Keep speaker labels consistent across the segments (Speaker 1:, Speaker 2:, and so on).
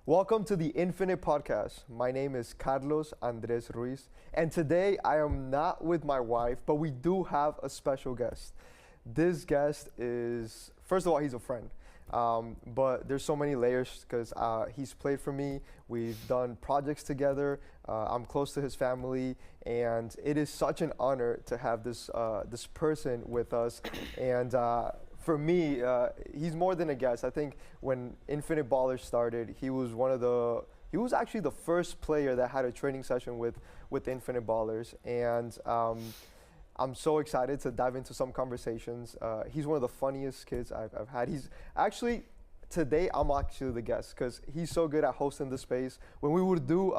Speaker 1: Welcome to the Infinite Podcast. My name is Carlos Andres Ruiz, and today I am not with my wife, but we do have a special guest. This guest is, first of all, he's a friend, but there's so many layers because he's played for me. We've done projects together. I'm close to his family, and it is such an honor to have this person with us. And for me, he's more than a guest. I think when Infinite Ballers started, he was actually the first player that had a training session with Infinite Ballers. And I'm so excited to dive into some conversations. He's one of the funniest kids I've had. Today I'm actually the guest because he's so good at hosting the space. When we would do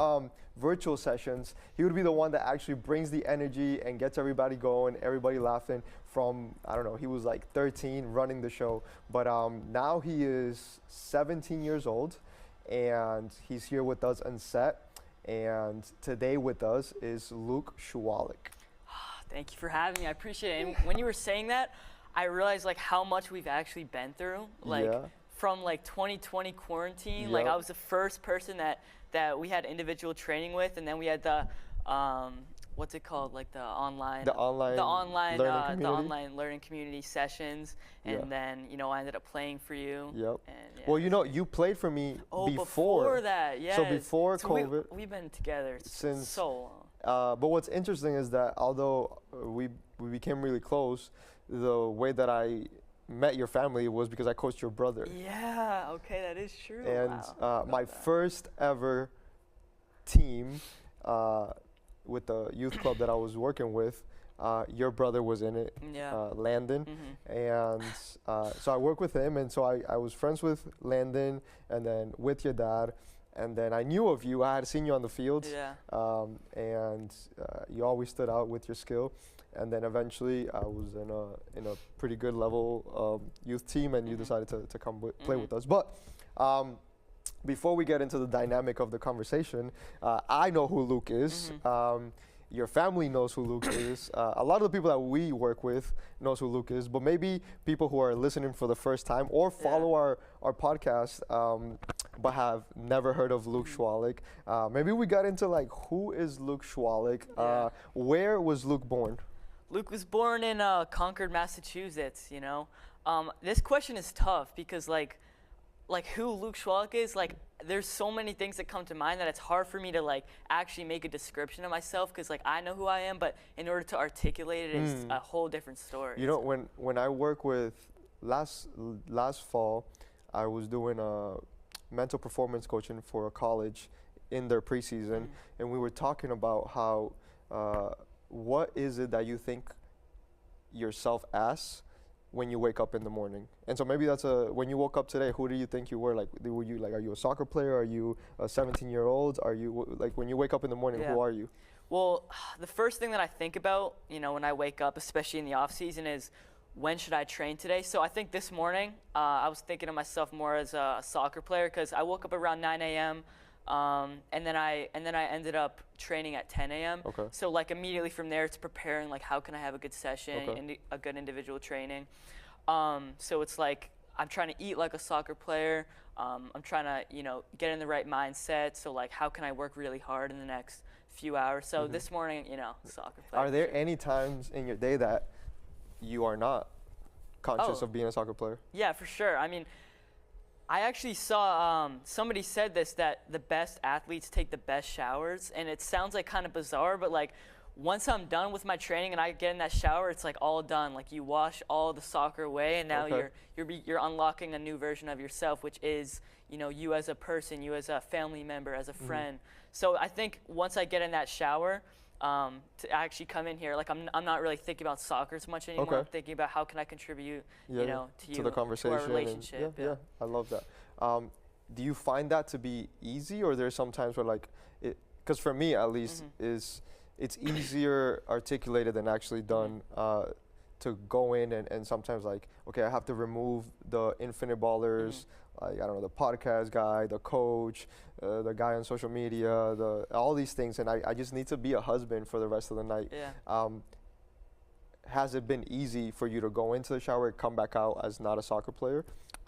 Speaker 1: virtual sessions, he would be the one that actually brings the energy and gets everybody going, everybody laughing from, I don't know, he was like 13 running the show. But now he is 17 years old and he's here with us on set. And today with us is Luke Chwalek.
Speaker 2: Thank you for having me. I appreciate it. And when you were saying that, I realized like how much we've actually been through. From like 2020 quarantine, like I was the first person that we had individual training with, and then we had the what's it called, like the online learning community sessions, and then I ended up playing for you.
Speaker 1: Yep.
Speaker 2: And,
Speaker 1: well, you played for me
Speaker 2: before that. Yeah.
Speaker 1: So before COVID,
Speaker 2: we've been together since so
Speaker 1: long. But what's interesting is that although we became really close, the way that I met your family was because I coached your brother.
Speaker 2: Yeah, okay, that is true.
Speaker 1: And my first ever team with the youth club that I was working with, your brother was in it, Landon. And so I worked with him, and so I was friends with Landon and then with your dad. And then I knew of you. I had seen you on the field, and you always stood out with your skill. And then eventually I was in a pretty good level youth team, and you decided to come play with us. But before we get into the dynamic of the conversation, I know who Luke is. Your family knows who Luke is. A lot of the people that we work with knows who Luke is, but maybe people who are listening for the first time or follow our podcast but have never heard of Luke Chwalek. Maybe we got into like, who is Luke Chwalek? Where was Luke born?
Speaker 2: Luke was born in Concord, Massachusetts. This question is tough because like who Luke Chwalek is, like there's so many things that come to mind that it's hard for me to like actually make a description of myself because like I know who I am, but in order to articulate it is a whole different story.
Speaker 1: When I work with last fall, I was doing a mental performance coaching for a college in their preseason, and we were talking about how what is it that you think yourself as when you wake up in the morning? And so maybe that's when you woke up today, who do you think you were? Like, are you a soccer player? Are you a 17-year-old? Are you, like, when you wake up in the morning, who are you?
Speaker 2: Well, the first thing that I think about, when I wake up, especially in the off season, is when should I train today? So I think this morning, I was thinking of myself more as a soccer player because I woke up around 9 a.m. And then I ended up training at 10 a.m.
Speaker 1: Okay.
Speaker 2: So like immediately from there, it's preparing like how can I have a good session and a good individual training. So it's like I'm trying to eat like a soccer player. I'm trying to get in the right mindset. So like how can I work really hard in the next few hours? So this morning, soccer player.
Speaker 1: Are there any times in your day that you are not conscious of being a soccer player?
Speaker 2: Yeah, for sure. I mean, I actually saw somebody said this, that the best athletes take the best showers, and it sounds like kind of bizarre, but like once I'm done with my training and I get in that shower, it's like all done. Like you wash all the soccer away, and now you're unlocking a new version of yourself, which is you as a person, you as a family member, as a friend. So I think once I get in that shower, to actually come in here, like I'm not really thinking about soccer as much anymore. I'm thinking about how can I contribute, to
Speaker 1: the conversation,
Speaker 2: to our relationship.
Speaker 1: Yeah, I love that. Do you find that to be easy, or there's some times where like, because for me at least, it's easier articulated than actually done to go in and sometimes like, okay, I have to remove the Infinite Ballers, like, I don't know, the podcast guy, the coach, the guy on social media, all these things, and I just need to be a husband for the rest of the night. Has it been easy for you to go into the shower and come back out as not a soccer player?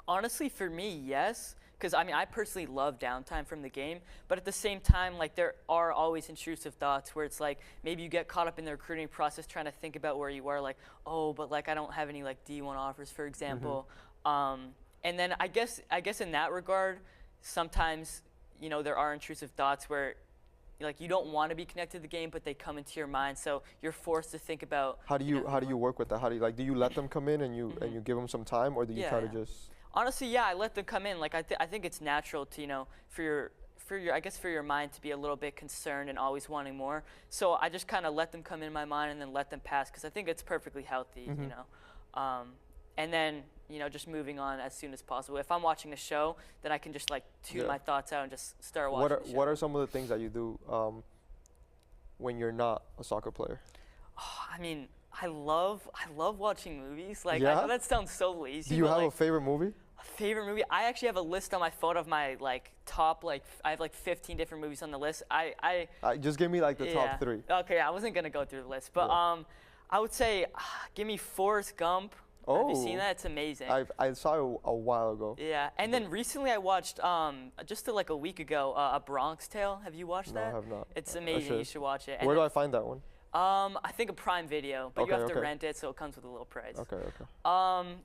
Speaker 2: Honestly, for me, yes, because I mean, I personally love downtime from the game, but at the same time, like there are always intrusive thoughts where it's like maybe you get caught up in the recruiting process trying to think about where you are, like, oh, but like I don't have any like D1 offers, for example. And then I guess in that regard, sometimes there are intrusive thoughts where like you don't want to be connected to the game, but they come into your mind, so you're forced to think about.
Speaker 1: How do you work with that? How do you do you let them come in and you give them some time, or do you try to just?
Speaker 2: Honestly, yeah, I let them come in. Like I think it's natural to for your mind to be a little bit concerned and always wanting more. So I just kind of let them come in my mind and then let them pass, because I think it's perfectly healthy, and then just moving on as soon as possible. If I'm watching a show, then I can just like tune my thoughts out and just start watching.
Speaker 1: What are some of the things that you do when you're not a soccer player?
Speaker 2: Oh, I mean, I love watching movies. Like I know that sounds so lazy.
Speaker 1: Do you have a favorite movie?
Speaker 2: A favorite movie? I actually have a list on my phone of my like top I have like 15 different movies on the list.
Speaker 1: Just give me like the top 3.
Speaker 2: Okay, I wasn't gonna go through the list, but I would say give me Forrest Gump.
Speaker 1: Oh,
Speaker 2: have you seen that? It's amazing.
Speaker 1: I saw it a while ago.
Speaker 2: Yeah, and then recently I watched just like a week ago A Bronx Tale. Have you watched that?
Speaker 1: No, I have not.
Speaker 2: It's amazing. You should watch it.
Speaker 1: Where do I find that one?
Speaker 2: I think a Prime Video, but you have to rent it, so it comes with a little price.
Speaker 1: Okay.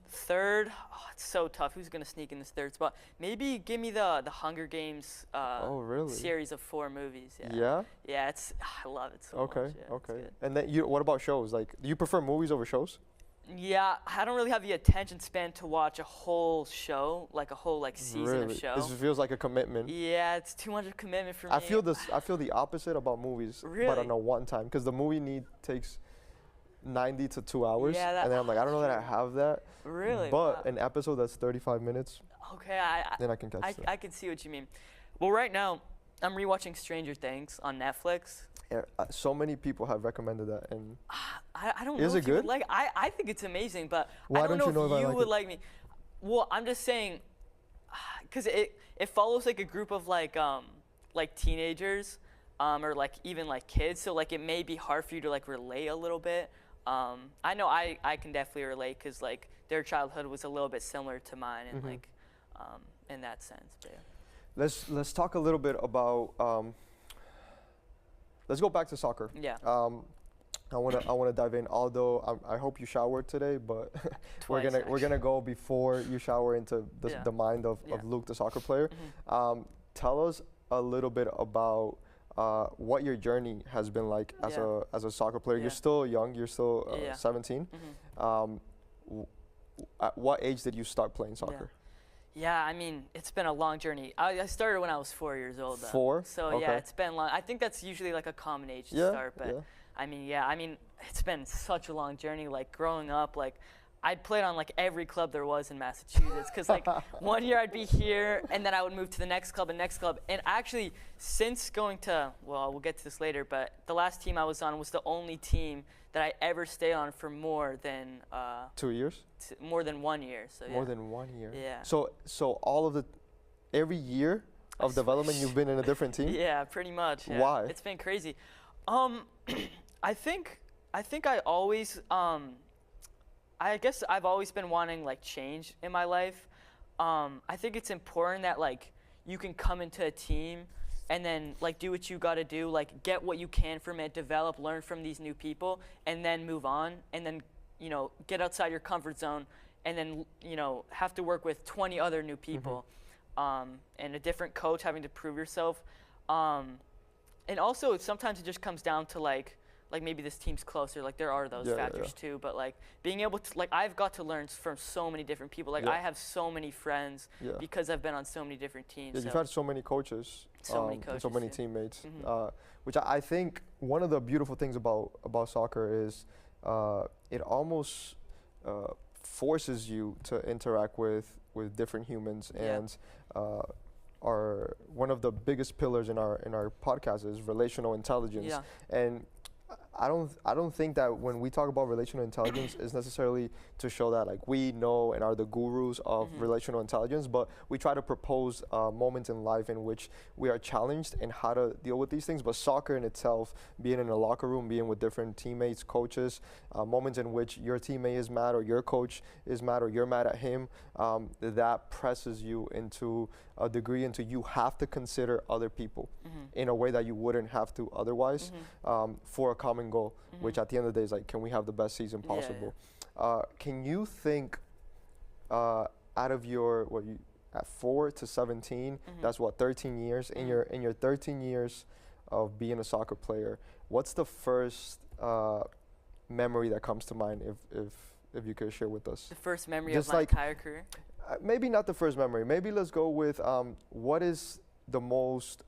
Speaker 2: Third, it's so tough. Who's gonna sneak in this third spot? Maybe give me the Hunger Games series of 4 movies. Yeah. Yeah, I love it so much. Yeah,
Speaker 1: okay. And then what about shows? Like, do you prefer movies over shows?
Speaker 2: Yeah, I don't really have the attention span to watch a whole show, like a whole season of show.
Speaker 1: This feels like a commitment.
Speaker 2: Yeah, it's too much of a commitment for me.
Speaker 1: I feel the opposite about movies, but on a one time, because the movie takes 90 to 2 hours, and then I'm like, I don't know that I have that.
Speaker 2: Really?
Speaker 1: But an episode that's 35 minutes.
Speaker 2: Okay,
Speaker 1: then I can catch it.
Speaker 2: I can see what you mean. Well, right now I'm rewatching Stranger Things on Netflix.
Speaker 1: So many people have recommended that, and
Speaker 2: I don't know.
Speaker 1: Is it good?
Speaker 2: I think it's amazing, but
Speaker 1: why
Speaker 2: I don't know if you would
Speaker 1: it?
Speaker 2: like me. Well, I'm just saying, because it follows like a group of like teenagers, or like even like kids. So like it may be hard for you to like relate a little bit. I know I can definitely relate, because like their childhood was a little bit similar to mine, and like in that sense. But yeah.
Speaker 1: Let's talk a little bit about. Let's go back to soccer.
Speaker 2: Yeah.
Speaker 1: I wanna dive in. Although I hope you showered today, but we're gonna go before you shower into the mind of Luke, the soccer player. Tell us a little bit about what your journey has been like as a soccer player. You're still young. You're still 17. At what age did you start playing soccer?
Speaker 2: Yeah, I mean, it's been a long journey. I started when I was 4 years old, though.
Speaker 1: 4?
Speaker 2: So yeah, it's been long. I think that's usually like a common age to start, but I mean, it's been such a long journey. Like growing up, like I played on like every club there was in Massachusetts, because like one year I'd be here, and then I would move to the next club and next club. And actually, since going to, well, we'll get to this later, but the last team I was on was the only team that I ever stayed on for more than
Speaker 1: 2 years.
Speaker 2: More than 1 year. So
Speaker 1: more than 1 year.
Speaker 2: Yeah.
Speaker 1: So all of every year of development, you've been in a different team.
Speaker 2: Yeah, pretty much. Yeah.
Speaker 1: Why?
Speaker 2: It's been crazy. I think I always I guess I've always been wanting like change in my life. I think it's important that like you can come into a team and then like do what you got to do, like get what you can from it, develop, learn from these new people, and then move on, and then get outside your comfort zone, and then have to work with 20 other new people, and a different coach, having to prove yourself, and also sometimes it just comes down to like maybe this team's closer, like there are those factors too, but like being able to, like I've got to learn from so many different people, like I have so many friends because I've been on so many different teams.
Speaker 1: Yeah, you've had so many coaches, and so many teammates, which I think one of the beautiful things about soccer is it almost forces you to interact with different humans, and one of the biggest pillars in our podcast is relational intelligence, and I don't think that when we talk about relational intelligence is necessarily to show that like we know and are the gurus of relational intelligence, but we try to propose moments in life in which we are challenged in how to deal with these things. But soccer in itself, being in a locker room, being with different teammates, coaches, moments in which your teammate is mad or your coach is mad or you're mad at him, that presses you into a degree into you have to consider other people in a way that you wouldn't have to otherwise for a common goal, which at the end of the day is like, can we have the best season possible? Can you think out of your at 4 to 17, that's what 13 years in your 13 years of being a soccer player, what's the first memory that comes to mind if you could share with us?
Speaker 2: The first memory
Speaker 1: Just
Speaker 2: of my
Speaker 1: like,
Speaker 2: entire career?
Speaker 1: Maybe not the first memory. Maybe let's go with what is the most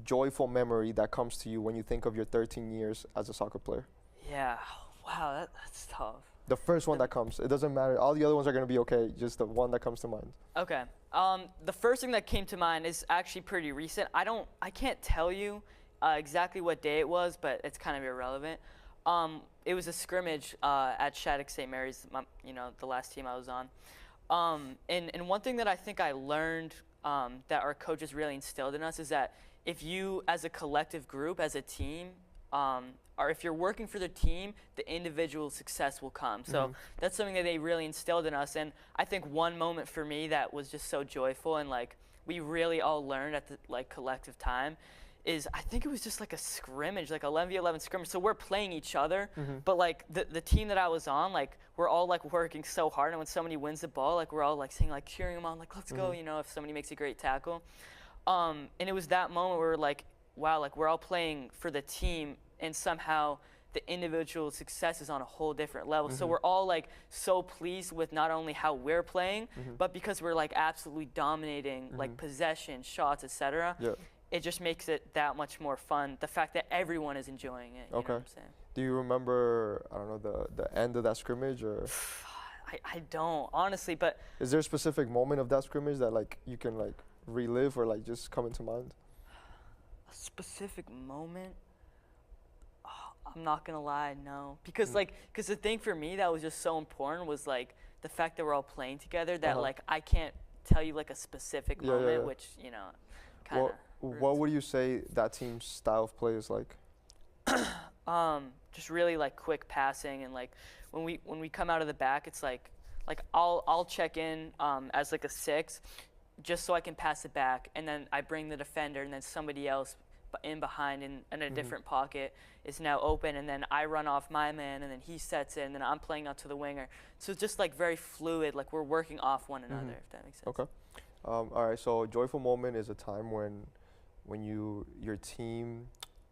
Speaker 1: joyful memory that comes to you when you think of your 13 years as a soccer player?
Speaker 2: Yeah. Wow, that's tough.
Speaker 1: The first one that comes. It doesn't matter. All the other ones are going to be okay. Just the one that comes to mind.
Speaker 2: Okay. The first thing that came to mind is actually pretty recent. I can't tell you exactly what day it was, but it's kind of irrelevant. It was a scrimmage at Chwalek St. Mary's, the last team I was on. And one thing that I think I learned that our coaches really instilled in us is that if you, as a collective group, as a team, or if you're working for the team, the individual success will come. So that's something that they really instilled in us. And I think one moment for me that was just so joyful and like we really all learned at the like collective time is I think it was just like a scrimmage, like 11v11 scrimmage. So we're playing each other, but like the team that I was on, like we're all like working so hard. And when somebody wins the ball, like we're all like saying, like cheering them on, like let's go, if somebody makes a great tackle. And it was that moment where we're like, wow, like we're all playing for the team and somehow the individual success is on a whole different level. So we're all like so pleased with not only how we're playing, but because we're like absolutely dominating like possession, shots, etc.
Speaker 1: Yeah.
Speaker 2: It just makes it that much more fun. The fact that everyone is enjoying it. You know what I'm saying?
Speaker 1: Do you remember, I don't know, the end of that scrimmage or?
Speaker 2: I don't, honestly, but.
Speaker 1: Is there a specific moment of that scrimmage that like you can like relive or like just come into mind?
Speaker 2: A specific moment? Oh, I'm not gonna lie, no. Because the thing for me that was just so important was like the fact that we're all playing together that like I can't tell you like a specific moment, which, kind of.
Speaker 1: What would you say that team's style of play is like?
Speaker 2: Just really like quick passing and like when we come out of the back, it's like I'll check in as like a 6, just so I can pass it back, and then I bring the defender, and then somebody else in behind in a different pocket is now open, and then I run off my man, and then he sets it, and then I'm playing out to the winger. So it's just like very fluid, like we're working off one another, if that makes sense.
Speaker 1: Okay. All right. So a joyful moment is a time when your team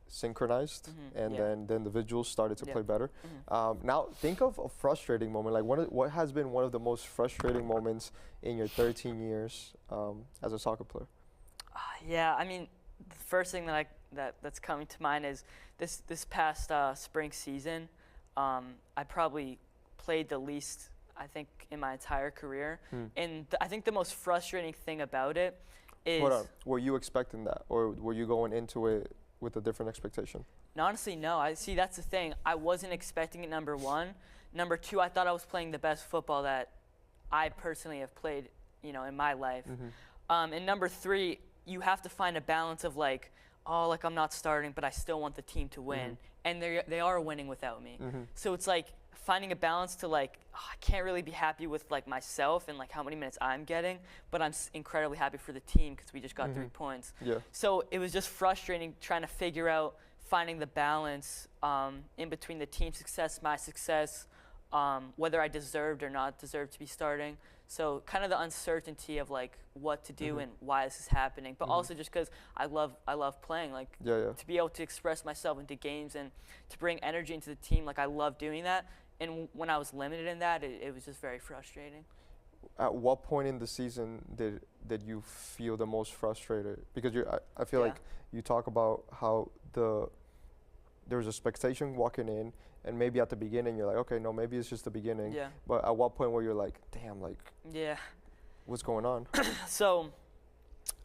Speaker 1: synchronized and then the individuals started to play better. Now think of a frustrating moment. Like what has been one of the most frustrating moments in your 13 years as a soccer player?
Speaker 2: Yeah, I mean, the first thing that's coming to mind is this past spring season. I probably played the least, I think, in my entire career. And I think the most frustrating thing about it is.
Speaker 1: Hold on. Were you expecting that, or were you going into it with a different expectation?
Speaker 2: No, honestly, no. That's the thing. I wasn't expecting it, number one. Number two, I thought I was playing the best football that I personally have played, in my life. And number three, you have to find a balance of like, oh, like I'm not starting, but I still want the team to win. And they are winning without me. So it's like finding a balance to like, I can't really be happy with like myself and like how many minutes I'm getting, but I'm incredibly happy for the team because we just got 3 points.
Speaker 1: Yeah.
Speaker 2: So it was just frustrating trying to figure out finding the balance in between the team success, my success, whether I deserved or not deserved to be starting. So kind of the uncertainty of like what to do and why this is happening, but also just because I love playing, like to be able to express myself into games and to bring energy into the team, like I love doing that. And when I was limited in that, it was just very frustrating.
Speaker 1: At what point in the season did you feel the most frustrated? Because I feel like you talk about how there was expectation walking in, and maybe at the beginning you're like, okay, no, maybe it's just the beginning.
Speaker 2: Yeah.
Speaker 1: But at what point where you're like, damn, like,
Speaker 2: yeah,
Speaker 1: what's going on?
Speaker 2: So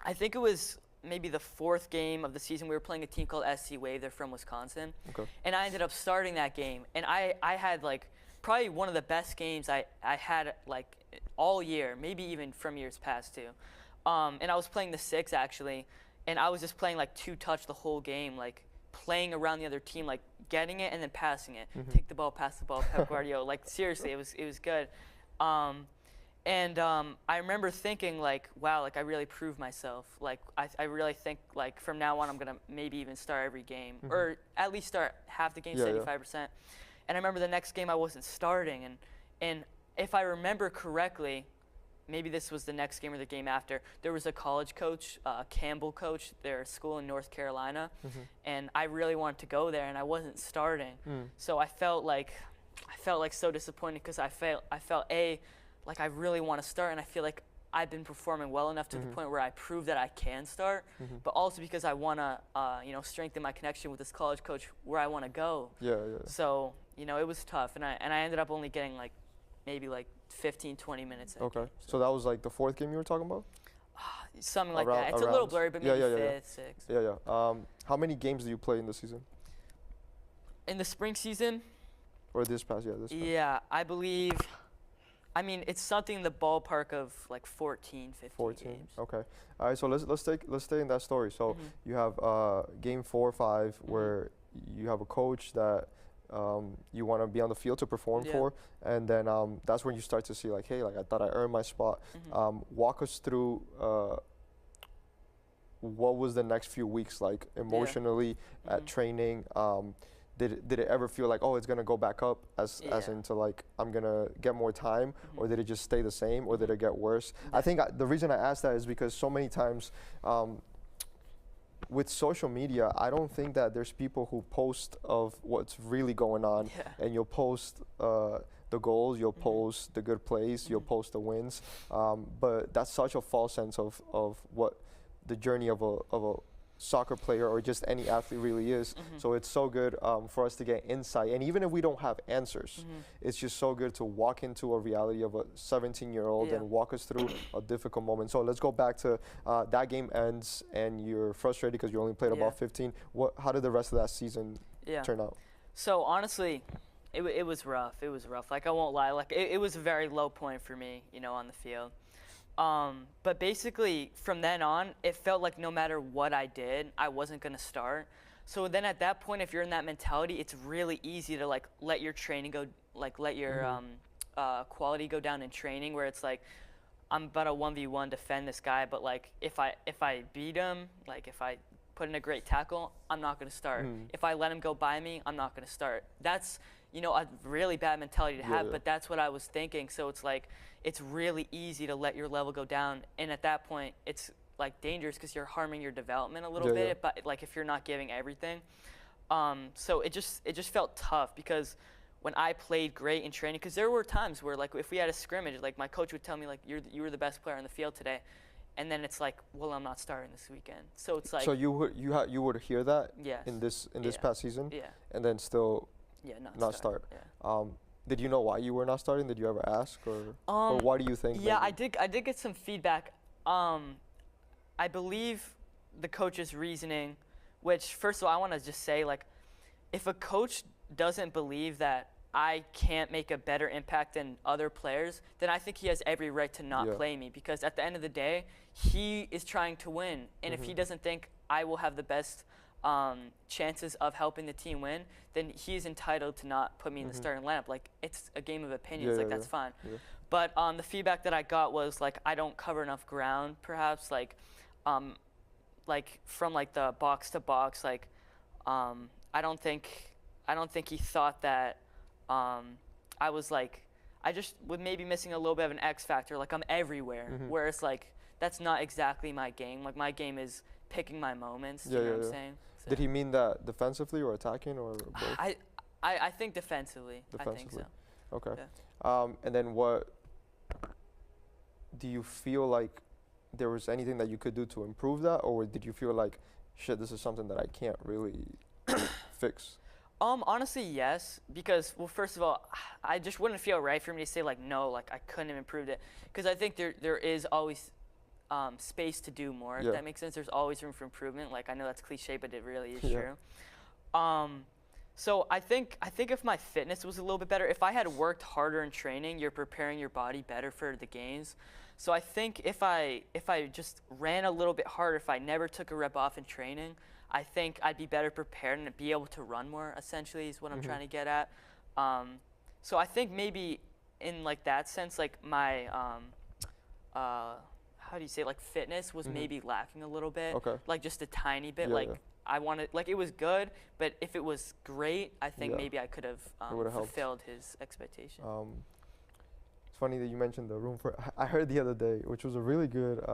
Speaker 2: I think it was maybe the fourth game of the season. We were playing a team called SC Wave. They're from Wisconsin.
Speaker 1: Okay. And
Speaker 2: I ended up starting that game. And I had, like, probably one of the best games I had, like, all year, maybe even from years past, too. And I was playing the 6, actually. And I was just playing, like, two-touch the whole game, like, playing around the other team, like, getting it and then passing it. Take the ball, pass the ball, Pep Guardiola. Like, seriously, it was good. I remember thinking, like, wow, like, I really proved myself. Like, I really think, like, from now on, I'm going to maybe even start every game, or at least start half the game, 75%. And I remember the next game I wasn't starting. And if I remember correctly, maybe this was the next game or the game after, there was a college coach, Campbell coach, their school in North Carolina. And I really wanted to go there, and I wasn't starting. So I felt like so disappointed because I felt like I really want to start, and I feel like I've been performing well enough to the point where I prove that I can start, but also because I want to, strengthen my connection with this college coach where I want to go. So, it was tough, and I ended up only getting maybe 15, 20 minutes.
Speaker 1: Okay. So that was like the fourth game you were talking about?
Speaker 2: Something like that. It's a little blurry, but maybe fifth, sixth.
Speaker 1: How many games do you play in the season?
Speaker 2: In the spring season?
Speaker 1: Or this past, this past.
Speaker 2: Yeah, I believe. I mean, it's something in the ballpark of 14, 15 games.
Speaker 1: Okay. All right. So let's stay in that story. So you have game 4 or 5 where you have a coach that you want to be on the field to perform for, and then that's when you start to see like, hey, like I thought I earned my spot. Walk us through what was the next few weeks like emotionally at training. Did it ever feel like, oh, it's gonna go back up as into like I'm gonna get more time, or did it just stay the same, or did it get worse? I think the reason I asked that is because so many times with social media, I don't think that there's people who post of what's really going on, and you'll post the goals, you'll post the good plays, you'll post the wins, but that's such a false sense of what the journey of a soccer player or just any athlete really is. So it's so good for us to get insight, and even if we don't have answers, it's just so good to walk into a reality of a 17-year-old and walk us through a difficult moment. So let's go back to that game ends and you're frustrated because you only played about 15. How did the rest of that season turn out?
Speaker 2: So honestly, it was rough. It was rough. Like, I won't lie. Like, it was a very low point for me, on the field. But basically, from then on, it felt like no matter what I did, I wasn't going to start. So then at that point, if you're in that mentality, it's really easy to, let your training go, let your quality go down in training, where it's like, I'm about to 1v1 defend this guy, but, if I beat him, if I put in a great tackle, I'm not going to start. If I let him go by me, I'm not going to start. That's, a really bad mentality to have, but that's what I was thinking. So it's like, it's really easy to let your level go down, and at that point, it's dangerous because you're harming your development a little bit. But if you're not giving everything, so it just felt tough because when I played great in training, because there were times where if we had a scrimmage, my coach would tell me you were the best player on the field today, and then it's like, well, I'm not starting this weekend. So it's like,
Speaker 1: so you would hear that in this past season, and then still not start. Did you know why you were not starting? Did you ever ask, or why do you think?
Speaker 2: Yeah, maybe? I did get some feedback. I believe the coach's reasoning, which first of all, I want to just say, if a coach doesn't believe that I can't make a better impact than other players, then I think he has every right to not play me, because at the end of the day, he is trying to win. And if he doesn't think I will have the best chances of helping the team win, then he's entitled to not put me in the starting lineup. It's a game of opinions. That's fine. But the feedback that I got was I don't cover enough ground, perhaps from the box to box. I don't think he thought that I was I just was maybe missing a little bit of an X factor. I'm everywhere, whereas that's not exactly my game. My game is picking my moments. You know what I'm saying? So.
Speaker 1: Did he mean that defensively or attacking or both?
Speaker 2: I think defensively. I think so.
Speaker 1: Okay. Yeah. And then what do you feel like there was anything that you could do to improve that, or did you feel like, shit, this is something that I can't really fix?
Speaker 2: Honestly, yes, because, well, first of all, I just wouldn't feel right for me to say no, I couldn't have improved it, because I think there is always space to do more. If
Speaker 1: Yeah.
Speaker 2: that makes sense. There's always room for improvement. Like I know that's cliche, but it really is
Speaker 1: Yeah.
Speaker 2: true. So I think if my fitness was a little bit better, if I had worked harder in training, you're preparing your body better for the games. So I think if I just ran a little bit harder, if I never took a rep off in training, I think I'd be better prepared and be able to run more. Essentially, is what I'm trying to get at. So I think maybe in like that sense, like my how do you say, like fitness was maybe lacking a little bit.
Speaker 1: Okay.
Speaker 2: Like just a tiny bit.
Speaker 1: Yeah,
Speaker 2: like
Speaker 1: yeah.
Speaker 2: I wanted, like it was good, but if it was great, I think
Speaker 1: Yeah.
Speaker 2: maybe I could have
Speaker 1: would've helped.
Speaker 2: fulfilled his expectation.
Speaker 1: It's funny that you mentioned the room for. I heard the other day, which was a really good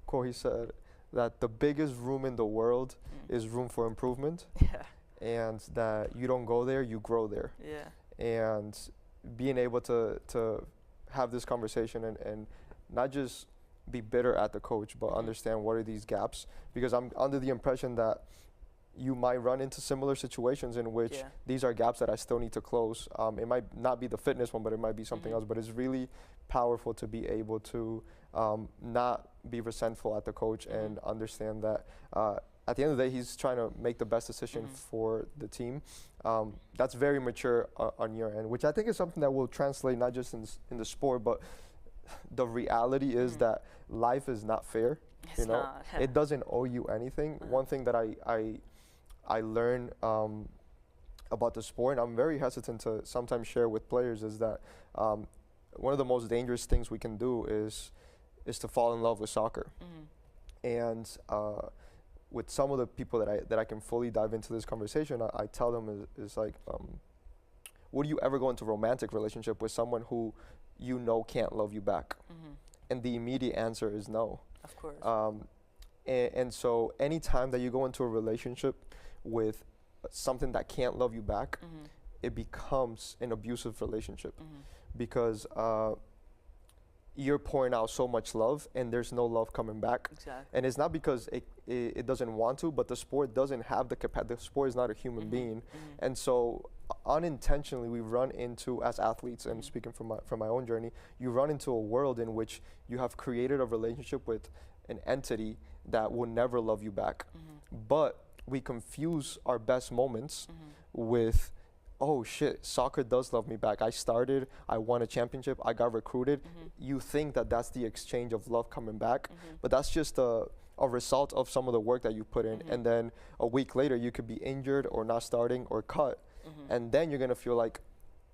Speaker 1: quote. He said that the biggest room in the world is room for improvement,
Speaker 2: Yeah.
Speaker 1: and that you don't go there, you grow there.
Speaker 2: Yeah.
Speaker 1: And being able to have this conversation and not just be bitter at the coach, but understand what are these gaps, because I'm under the impression that you might run into similar situations in which
Speaker 2: Yeah.
Speaker 1: these are gaps that I still need to close. It might not be the fitness one, but it might be something else. But it's really powerful to be able to not be resentful at the coach and understand that at the end of the day, he's trying to make the best decision for the team. That's very mature on your end, which I think is something that will translate not just in the sport, but the reality is that life is not fair.
Speaker 2: It's
Speaker 1: You know,
Speaker 2: not.
Speaker 1: it doesn't owe you anything. One thing that I learned about the sport, and I'm very hesitant to sometimes share with players, is that one of the most dangerous things we can do is to fall in love with soccer. And with some of the people that I can fully dive into this conversation, I tell them is like, would you ever go into a romantic relationship with someone who you know can't love you back? And the immediate answer is no.
Speaker 2: Of course.
Speaker 1: And so anytime that you go into a relationship with something that can't love you back, it becomes an abusive relationship, because you're pouring out so much love and there's no love coming back.
Speaker 2: Exactly.
Speaker 1: And it's not because it doesn't want to, but the sport doesn't have the capacity. The sport is not a human being. And so unintentionally we run into, as athletes, and speaking from my own journey, you run into a world in which you have created a relationship with an entity that will never love you back. But we confuse our best moments with, oh shit, soccer does love me back. I started, I won a championship, I got recruited. You think that that's the exchange of love coming back, but that's just a result of some of the work that you put in. And then a week later, you could be injured or not starting or cut. And then you're gonna feel like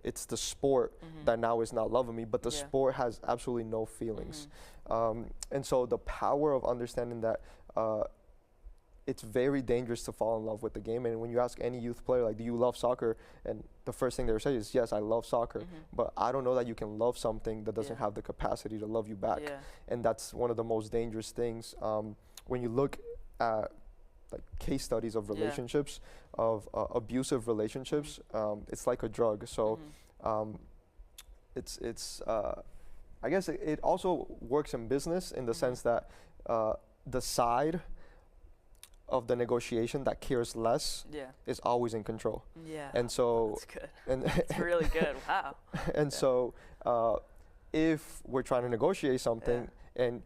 Speaker 1: it's the sport that now is not loving me, but the sport has absolutely no feelings. And so the power of understanding that it's very dangerous to fall in love with the game. And when you ask any youth player, like, do you love soccer? And the first thing they'll say is, yes, I love soccer. But I don't know that you can love something that doesn't have the capacity to love you back. And that's one of the most dangerous things. When you look at like case studies of relationships, of abusive relationships, it's like a drug. So it's I guess it also works in business in the sense that the side of the negotiation that cares less is always in control. And so
Speaker 2: that's good.
Speaker 1: And
Speaker 2: It's really good. Wow.
Speaker 1: And so if we're trying to negotiate something and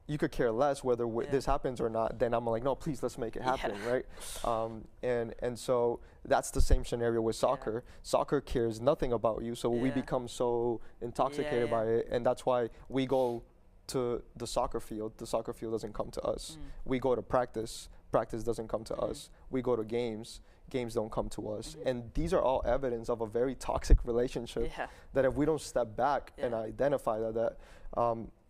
Speaker 1: you could care less whether this happens or not, then I'm like, no, please, let's make it happen, right? And so that's the same scenario with soccer. Soccer cares nothing about you, so we become so intoxicated by it, and that's why we go to the soccer field. The soccer field doesn't come to us. We go to practice. Practice doesn't come to us. We go to games. Games don't come to us. And these are all evidence of a very toxic relationship that if we don't step back and identify that,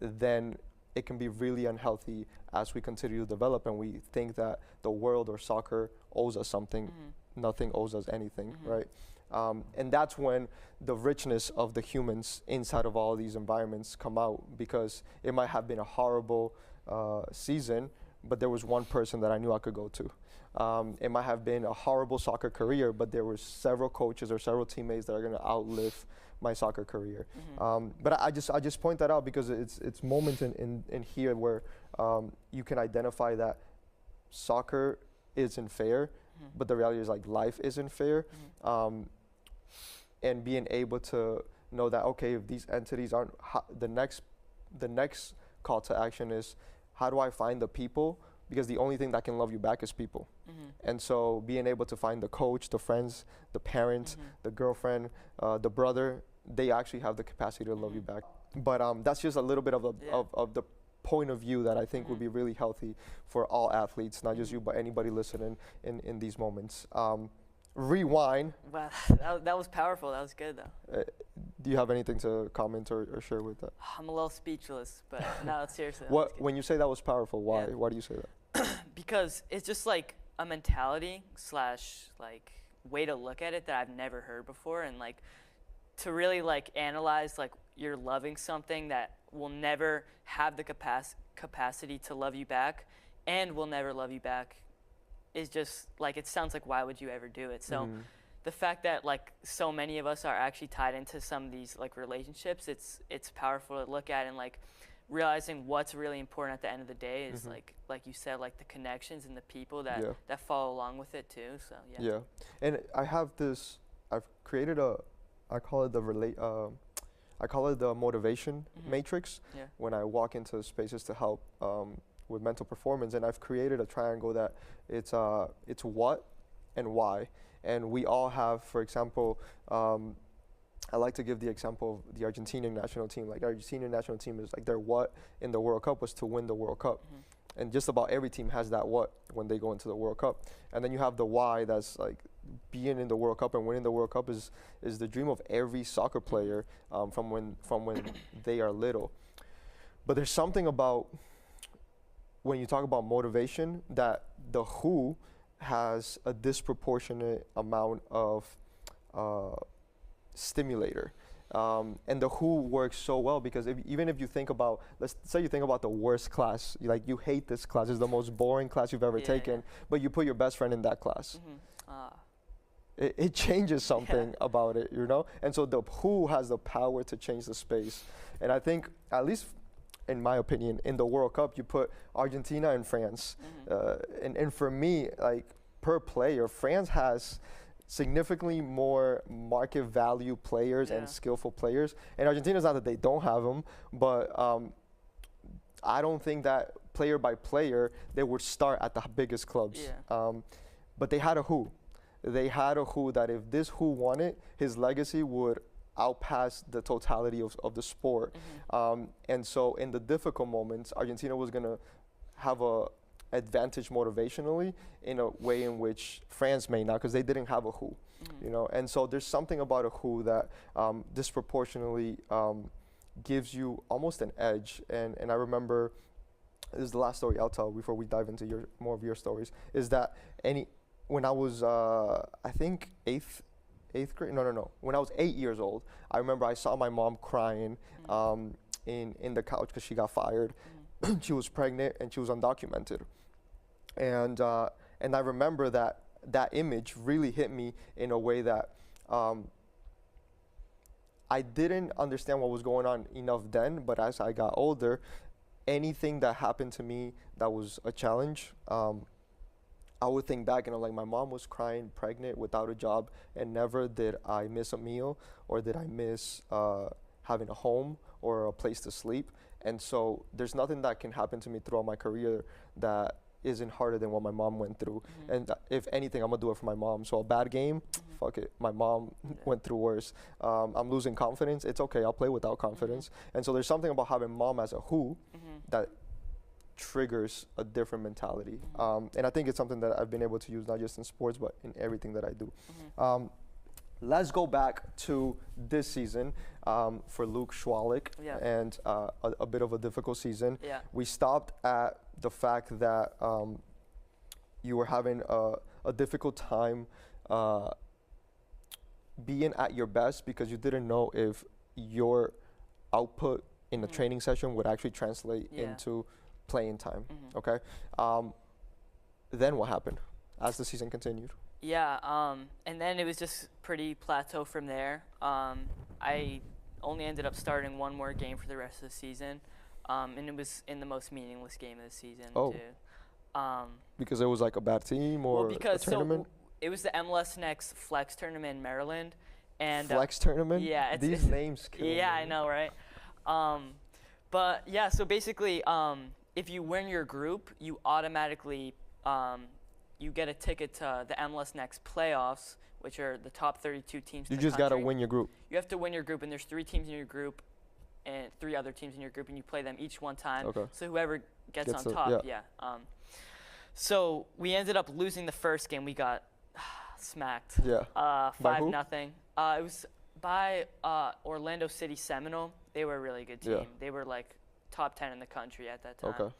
Speaker 1: then it can be really unhealthy as we continue to develop and we think that the world or soccer owes us something. Nothing owes us anything, right? And that's when the richness of the humans inside of all these environments come out, because it might have been a horrible season, but there was one person that I knew I could go to. It might have been a horrible soccer career, but there were several coaches or several teammates that are going to outlive my soccer career. But I just point that out because it's moments in here where you can identify that soccer isn't fair, but the reality is like life isn't fair. And being able to know that, okay, if these entities aren't, the next call to action is, how do I find the people? Because the only thing that can love you back is people. And so being able to find the coach, the friends, the parents, the girlfriend, the brother, they actually have the capacity to love you back. But that's just a little bit of the point of view that I think would be really healthy for all athletes, not just you, but anybody listening in these moments. Rewind.
Speaker 2: Wow, that was powerful. That was good, though.
Speaker 1: Do you have anything to comment or share with that?
Speaker 2: I'm a little speechless, but no, seriously.
Speaker 1: When you say that was powerful, why?
Speaker 2: Yeah.
Speaker 1: Why do you say that?
Speaker 2: Because it's just like a mentality / like way to look at it that I've never heard before, and like to really like analyze like you're loving something that will never have the capacity to love you back and will never love you back is just like, it sounds like, why would you ever do it? So the fact that like so many of us are actually tied into some of these like relationships, it's powerful to look at, and like realizing what's really important at the end of the day is like you said, like the connections and the people that that follow along with it too. So yeah.
Speaker 1: And I've created I call it the motivation matrix when I walk into spaces to help with mental performance, and I've created a triangle that it's what and why. And we all have, for example, I like to give the example of the Argentinian national team. Like the Argentinian national team is like their what in the World Cup was to win the World Cup. And just about every team has that what when they go into the World Cup. And then you have the why, that's like being in the World Cup and winning the World Cup is the dream of every soccer player from when they are little. But there's something about when you talk about motivation that the who has a disproportionate amount of stimulator. And the who works so well because even if you think about, let's say you think about the worst class, you hate this class, it's the most boring class you've ever taken, but you put your best friend in that class. It changes something about it, And so the who has the power to change the space. And I think, at least in my opinion, in the World Cup, you put Argentina and France. And for me, like per player, France has significantly more market value players and skillful players. And Argentina's not that they don't have them, but I don't think that player by player, they would start at the biggest clubs. But they had a who. They had a who that if this who won it, his legacy would outpass the totality of the sport. And so in the difficult moments, Argentina was going to have a advantage motivationally in a way in which France may not, because they didn't have a who, And so there's something about a who that disproportionately gives you almost an edge. And I remember, this is the last story I'll tell before we dive into more of your stories, is that when I was, I think eighth grade, no. When I was 8 years old, I remember I saw my mom crying in the couch because she got fired. She was pregnant and she was undocumented. And I remember that image really hit me in a way that I didn't understand what was going on enough then, but as I got older, anything that happened to me that was a challenge, I would think back and I'm like, my mom was crying, pregnant, without a job, and never did I miss a meal or did I miss having a home or a place to sleep. And so there's nothing that can happen to me throughout my career that isn't harder than what my mom went through. And if anything, I'm gonna do it for my mom. So a bad game, fuck it. My mom went through worse. I'm losing confidence. It's okay. I'll play without confidence. And so there's something about having mom as a who that triggers a different mentality. And I think it's something that I've been able to use not just in sports, but in everything that I do. Let's go back to this season for Luke Chwalek and a bit of a difficult season. We stopped at the fact that you were having a difficult time being at your best because you didn't know if your output in a training session would actually translate into playing time. Okay. Then what happened as the season continued?
Speaker 2: And then it was just pretty plateau from there. I only ended up starting one more game for the rest of the season, and it was in the most meaningless game of the season too.
Speaker 1: Because it was like a bad team or a tournament?
Speaker 2: It was the MLS Next Flex tournament in Maryland. And
Speaker 1: Flex tournament?
Speaker 2: Yeah.
Speaker 1: These names kill me.
Speaker 2: I know, right? But yeah, so basically if you win your group, you automatically you get a ticket to the MLS Next playoffs, which are the top 32 teams in
Speaker 1: You
Speaker 2: the
Speaker 1: just gotta
Speaker 2: country.
Speaker 1: win your group.
Speaker 2: You have to win your group, and there's 3 teams in your group and 3 other teams in your group, and you play them each one time.
Speaker 1: Okay.
Speaker 2: So whoever gets on
Speaker 1: to-
Speaker 2: top,
Speaker 1: yeah.
Speaker 2: So we ended up losing the first game. We got smacked.
Speaker 1: Yeah. By who?
Speaker 2: 5-0. It was by Orlando City Seminole. They were a really good team.
Speaker 1: Yeah.
Speaker 2: They were like top 10 in the country at that time.
Speaker 1: Okay.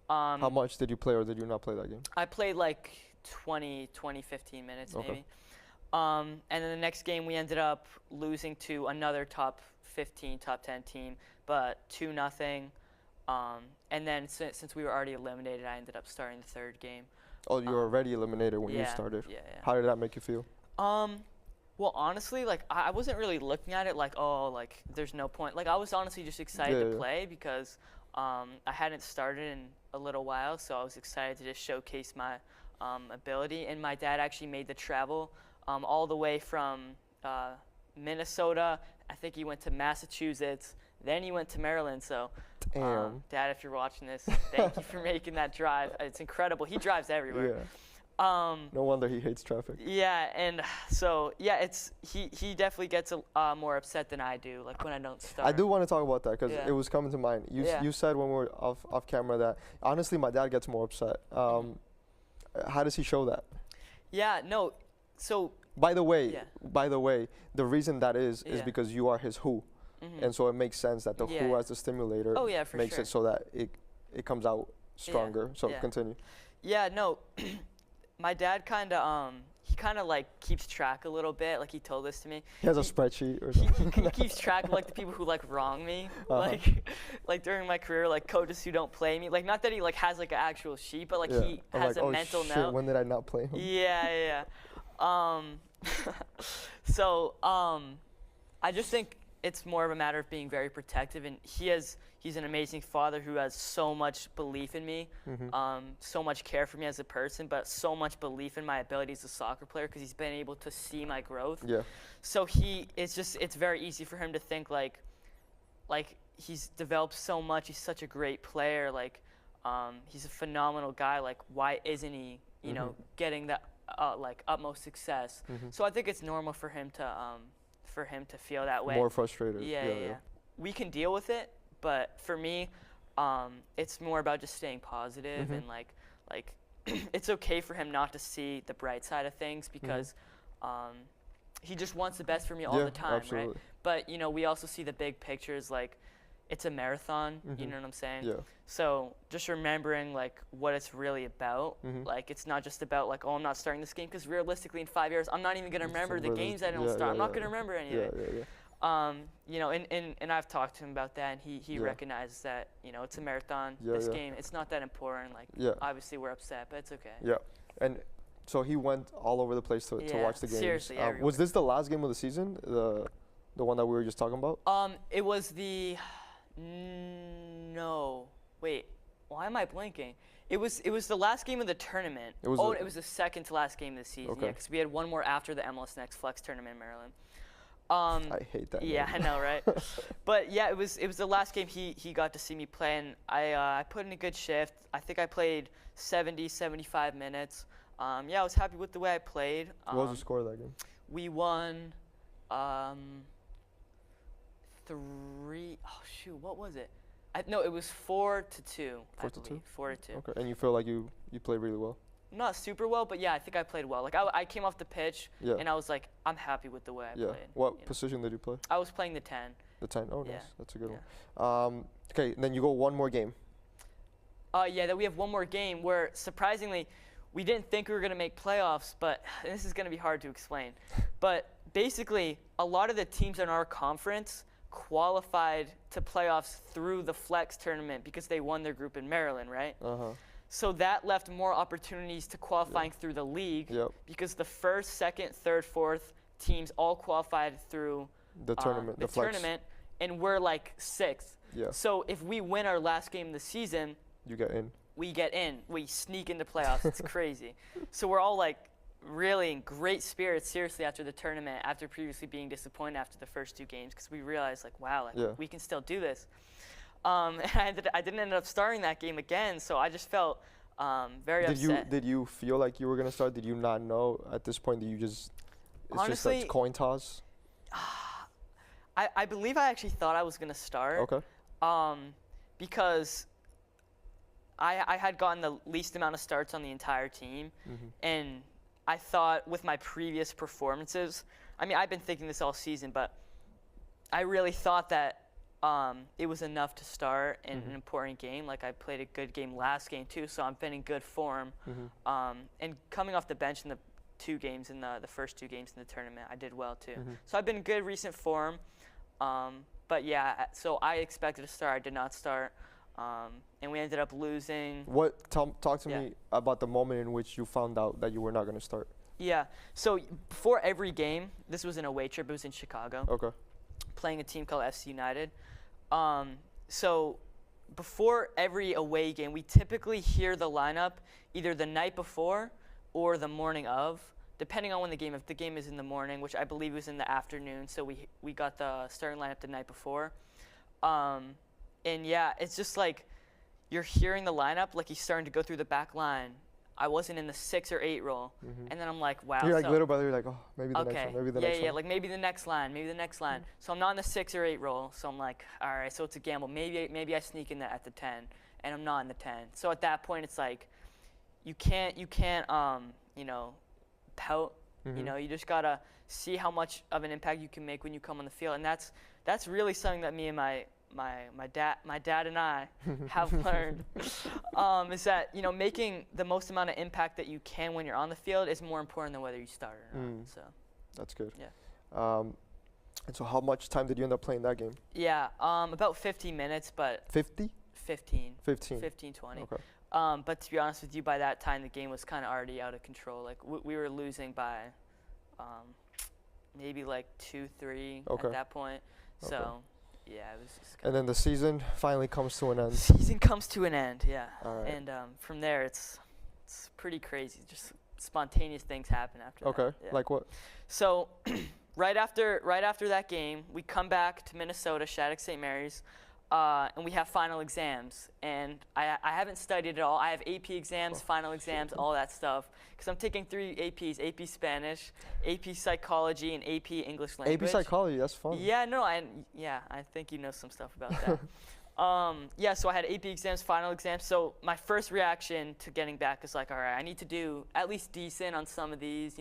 Speaker 1: How much did you play, or did you not play that game?
Speaker 2: I played like 20, 15 minutes
Speaker 1: Okay.
Speaker 2: maybe. And then the next game we ended up losing to another top 15, top 10 team, but 2-0. And then since we were already eliminated, I ended up starting the third game.
Speaker 1: Oh, you were already eliminated when you
Speaker 2: Yeah,
Speaker 1: started.
Speaker 2: yeah.
Speaker 1: How did that make you feel?
Speaker 2: Well, honestly, like I wasn't really looking at it like, oh, like there's no point. Like I was honestly just excited
Speaker 1: Yeah,
Speaker 2: to
Speaker 1: yeah.
Speaker 2: play because I hadn't started in a little while, so I was excited to just showcase my ability. And my dad actually made the travel all the way from Minnesota. I think he went to Massachusetts. Then he went to Maryland. So,
Speaker 1: Damn.
Speaker 2: Dad, if you're watching this, thank you for making that drive. It's incredible. He drives everywhere.
Speaker 1: Yeah. No wonder he hates traffic.
Speaker 2: Yeah, and so he definitely gets more upset than I do, like when I don't start.
Speaker 1: I do want to talk about that because
Speaker 2: Yeah.
Speaker 1: it was coming to mind. You said when we were off camera that honestly my dad gets more upset. How does he show that?
Speaker 2: Yeah, no. So
Speaker 1: By the way,
Speaker 2: Yeah.
Speaker 1: the reason that is
Speaker 2: Yeah.
Speaker 1: because you are his who,
Speaker 2: mhm.
Speaker 1: and so it makes sense that the who
Speaker 2: Yeah.
Speaker 1: as the stimulator
Speaker 2: Oh yeah, for
Speaker 1: makes
Speaker 2: sure.
Speaker 1: it so that it comes out stronger. So
Speaker 2: Yeah.
Speaker 1: continue.
Speaker 2: Yeah, no. My dad kind of like keeps track a little bit. Like he told this to me.
Speaker 1: He has a spreadsheet or
Speaker 2: He,
Speaker 1: something.
Speaker 2: he keeps track of like the people who like wrong me,
Speaker 1: Uh-huh.
Speaker 2: like during my career, like coaches who don't play me. Like not that he like has like an actual sheet, but like
Speaker 1: Yeah.
Speaker 2: he
Speaker 1: I'm
Speaker 2: has
Speaker 1: like,
Speaker 2: a
Speaker 1: oh
Speaker 2: mental
Speaker 1: shit,
Speaker 2: note.
Speaker 1: when did I not play him?
Speaker 2: Yeah. So I just think it's more of a matter of being very protective, and he's an amazing father who has so much belief in me, so much care for me as a person, but so much belief in my ability as a soccer player because he's been able to see my growth.
Speaker 1: Yeah.
Speaker 2: So it's very easy for him to think like he's developed so much. He's such a great player. Like he's a phenomenal guy. Like why isn't he, you know, getting that like utmost success? So I think it's normal for him to feel that way.
Speaker 1: More frustrated.
Speaker 2: Yeah. We can deal with it, but for me, it's more about just staying positive and like it's okay for him not to see the bright side of things because he just wants the best for me all the time,
Speaker 1: absolutely.
Speaker 2: right? But you know, we also see the big pictures, like it's a marathon. You know what I'm saying?
Speaker 1: Yeah.
Speaker 2: So just remembering like what it's really about. Like it's not just about like, oh, I'm not starting this game because realistically in 5 years I'm not even gonna remember the games I don't start. I'm not gonna remember any of it. You know, and I've talked to him about that, and he recognizes that, you know, it's a marathon. This game, it's not that important. Like, obviously we're upset, but it's okay.
Speaker 1: Yeah, and so he went all over the place to watch the games.
Speaker 2: Seriously,
Speaker 1: was this the last game of the season? The one that we were just talking about?
Speaker 2: It was the no. Wait, why am I blanking? It was the last game of the tournament. It was the second to last game of the season.
Speaker 1: Okay.
Speaker 2: Yeah, because we had one more after the MLS Next Flex tournament in Maryland.
Speaker 1: I hate that.
Speaker 2: Yeah,
Speaker 1: name.
Speaker 2: I know, right? But yeah, it was the last game he got to see me play, and I put in a good shift. I think I played 75 minutes. Yeah, I was happy with the way I played.
Speaker 1: What was the score of that game?
Speaker 2: We won 3. Oh shoot, what was it? No, it was 4-2.
Speaker 1: 4-2?
Speaker 2: 4-2.
Speaker 1: Okay, and you feel like you played really well?
Speaker 2: Not super well, but yeah, I think I played well. Like I came off the pitch, and I was like, I'm happy with the way I played.
Speaker 1: What position did you play?
Speaker 2: I was playing the 10.
Speaker 1: The 10. Oh, nice.
Speaker 2: Yeah.
Speaker 1: That's a good one. Okay, then you go one more game.
Speaker 2: Yeah, then we have one more game where surprisingly, we didn't think we were gonna make playoffs, but this is gonna be hard to explain. But basically, a lot of the teams in our conference qualified to playoffs through the Flex tournament because they won their group in Maryland, right? So that left more opportunities to qualifying through the league because the first, second, third, fourth teams all qualified through
Speaker 1: the tournament,
Speaker 2: the tournament, and we're like 6th.
Speaker 1: Yeah.
Speaker 2: So if we win our last game of the season,
Speaker 1: you get in.
Speaker 2: We get in. We sneak into playoffs. It's crazy. So we're all like really in great spirits, seriously, after the tournament, after previously being disappointed after the first 2 games, because we realized like, wow, like we can still do this. And I didn't end up starting that game again, so I just felt very upset.
Speaker 1: Did you feel like you were gonna start? Did you not know at this point that you just it's
Speaker 2: Honestly,
Speaker 1: just a coin toss?
Speaker 2: I believe I actually thought I was going to start.
Speaker 1: Okay.
Speaker 2: Because I had gotten the least amount of starts on the entire team. And I thought with my previous performances, I mean, I've been thinking this all season, but I really thought that it was enough to start in an important game. Like, I played a good game last game, too, so I've been in good form. And coming off the bench in the first two games in the tournament, I did well, too. So I've been in good recent form. But yeah, so I expected to start. I did not start, and we ended up losing.
Speaker 1: Talk to me about the moment in which you found out that you were not going to start.
Speaker 2: Yeah. So before every game, this was an away trip. It was in Chicago.
Speaker 1: Okay.
Speaker 2: Playing a team called FC United. So before every away game, we typically hear the lineup either the night before or the morning of, depending on when the game. If the game is in the morning, which I believe was in the afternoon, so we got the starting lineup the night before. And yeah, it's just like you're hearing the lineup, like he's starting to go through the back line. I wasn't in the 6 or 8 role, and then I'm like, wow.
Speaker 1: You're like little brother. You're like, oh, maybe the next one, maybe the next one.
Speaker 2: Yeah, like maybe the next line. So I'm not in the 6 or 8 role. So I'm like, all right, so it's a gamble. Maybe I sneak in at the 10, and I'm not in the 10. So at that point, it's like, you can't pout. You just gotta see how much of an impact you can make when you come on the field, and that's really something that me and my dad and I have learned, is that making the most amount of impact that you can when you're on the field is more important than whether you start or not. So
Speaker 1: that's good.
Speaker 2: Yeah.
Speaker 1: And so how much time did you end up playing that game?
Speaker 2: Yeah, about 15 minutes, but
Speaker 1: 50?
Speaker 2: 15, 20.
Speaker 1: Okay.
Speaker 2: But to be honest with you, by that time the game was kind of already out of control. Like we were losing by maybe like 2-3 at that point.
Speaker 1: Okay.
Speaker 2: So yeah, it was just
Speaker 1: and then the season finally comes to an end.
Speaker 2: Season comes to an end, yeah.
Speaker 1: All right.
Speaker 2: And from there, it's pretty crazy. Just spontaneous things happen after that.
Speaker 1: Okay,
Speaker 2: Yeah.
Speaker 1: like what?
Speaker 2: So right after that game, we come back to Minnesota, Shattuck St. Mary's, and we have final exams. And I haven't studied at all. I have AP exams, final exams, all that stuff. Because I'm taking 3 APs, AP Spanish, AP Psychology, and AP English Language.
Speaker 1: AP Psychology, that's fun.
Speaker 2: Yeah, no, I think you know some stuff about that. Yeah, so I had AP exams, final exams. So my first reaction to getting back is like, all right, I need to do at least decent on some of these.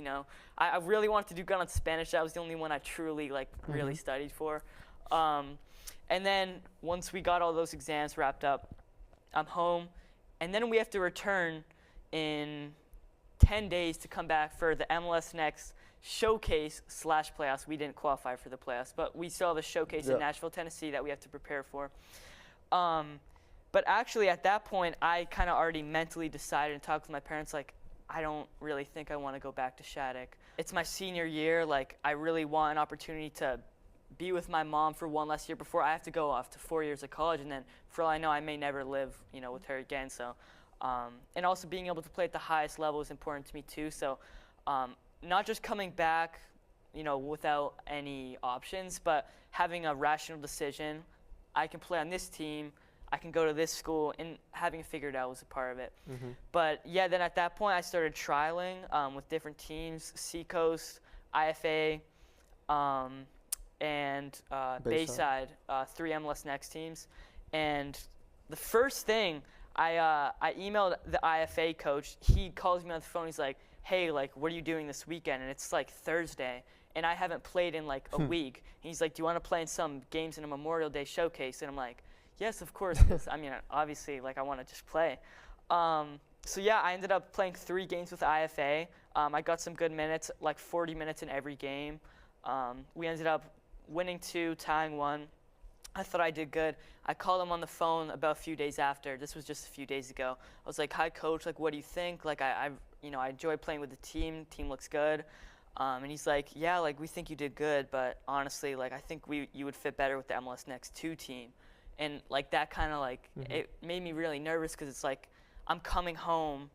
Speaker 2: I really wanted to do good on Spanish. That was the only one I truly really studied for. And then once we got all those exams wrapped up, I'm home, and then we have to return in 10 days to come back for the MLS Next showcase / playoffs. We didn't qualify for the playoffs, but we still have a showcase in Nashville, Tennessee that we have to prepare for. But actually at that point, I kind of already mentally decided and talked with my parents, like, I don't really think I want to go back to Shattuck. It's my senior year. Like, I really want an opportunity to be with my mom for one last year before I have to go off to 4 years of college, and then for all I know, I may never live, with her again. So, and also being able to play at the highest level is important to me too. So, not just coming back, without any options, but having a rational decision. I can play on this team, I can go to this school, and having it figured out was a part of it. But yeah, then at that point, I started trialing with different teams, Seacoast, IFA, and Bayside, 3 MLS Next teams. And the first thing, I emailed the IFA coach. He calls me on the phone. He's like, hey, what are you doing this weekend? And it's Thursday, and I haven't played in a week. And he's like, do you want to play in some games in a Memorial Day showcase? And I'm like, yes, of course. Obviously, I want to just play. So yeah, I ended up playing 3 games with IFA. I got some good minutes, 40 minutes in every game. We ended up winning 2, tying 1. I thought I did good. I called him on the phone about a few days after. This was just a few days ago. I was like, hi, coach. What do you think? I enjoy playing with the team. Team looks good. And he's like, yeah, we think you did good, but honestly, I think you would fit better with the MLS Next 2 team. And that kind of it made me really nervous, because it's I'm coming home.